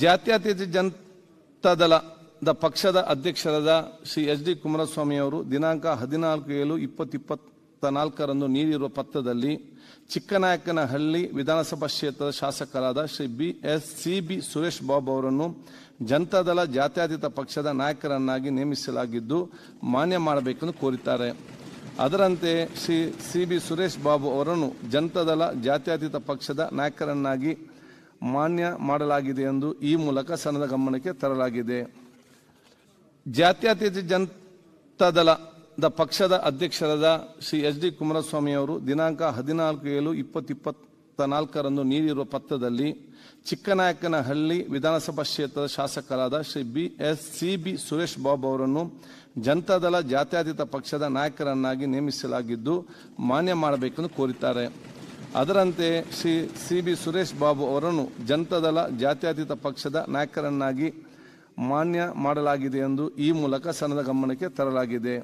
ಜಾತ್ಯತೀತ ಜನತಾದಳದ ಪಕ್ಷದ ಅಧ್ಯಕ್ಷರಾದ ಶ್ರೀ ಎಚ್ ಡಿ ಕುಮಾರಸ್ವಾಮಿ ಅವರು ದಿನಾಂಕ 14/7/2024 ನೀಡಿರುವ ಪತ್ರದಲ್ಲಿ ಚಿಕ್ಕನಾಯಕನಹಳ್ಳಿ ವಿಧಾನಸಭಾ ಕ್ಷೇತ್ರದ ಶಾಸಕರಾದ ಶ್ರೀ ಸಿ.ಬಿ. ಸುರೇಶ್ ಬಾಬು ಅವರನ್ನು ಜನತಾದಳ ಜಾತ್ಯತೀತ ಪಕ್ಷದ ನಾಯಕರನ್ನಾಗಿ ನೇಮಿಸಲಾಗಿದ್ದು ಮಾನ್ಯ ಮಾಡಬೇಕೆಂದು ಕೋರಿದ್ದಾರೆ. ಅದರಂತೆ ಶ್ರೀ ಸಿ.ಬಿ. ಸುರೇಶ್ ಬಾಬು ಅವರನ್ನು ಜನತಾದಳ ಜಾತ್ಯತೀತ ಪಕ್ಷದ ನಾಯಕರನ್ನಾಗಿ ಮಾನ್ಯ ಮಾಡಲಾಗಿದೆ ಎಂದು ಈ ಮೂಲಕ ಸದನದ ಗಮನಕ್ಕೆ ತರಲಾಗಿದೆ. ಜಾತ್ಯತೀತ ಜನತಾದಳದ ಪಕ್ಷದ ಅಧ್ಯಕ್ಷರಾದ ಶ್ರೀ ಎಚ್ ಡಿ ಕುಮಾರಸ್ವಾಮಿ ಅವರು ದಿನಾಂಕ 14/7/2024 ನೀಡಿರುವ ಪತ್ರದಲ್ಲಿ ಚಿಕ್ಕನಾಯಕನಹಳ್ಳಿ ವಿಧಾನಸಭಾ ಕ್ಷೇತ್ರದ ಶಾಸಕರಾದ ಶ್ರೀ ಸಿ.ಬಿ. ಸುರೇಶ್ ಬಾಬು ಅವರನ್ನು ಜನತಾದಳ ಜಾತ್ಯತೀತ ಪಕ್ಷದ ನಾಯಕರನ್ನಾಗಿ ನೇಮಿಸಲಾಗಿದ್ದು ಮಾನ್ಯ ಮಾಡಬೇಕೆಂದು ಕೋರಿದ್ದಾರೆ. ಅದರಂತೆ ಶ್ರೀ ಸಿ.ಬಿ. ಸುರೇಶ್ ಬಾಬು ಅವರನ್ನು ಜನತಾದಳ ಜಾತ್ಯತೀತ ಪಕ್ಷದ ನಾಯಕರನ್ನಾಗಿ ಮಾನ್ಯ ಮಾಡಲಾಗಿದೆ ಎಂದು ಈ ಮೂಲಕ ಸದನದ ಗಮನಕ್ಕೆ ತರಲಾಗಿದೆ.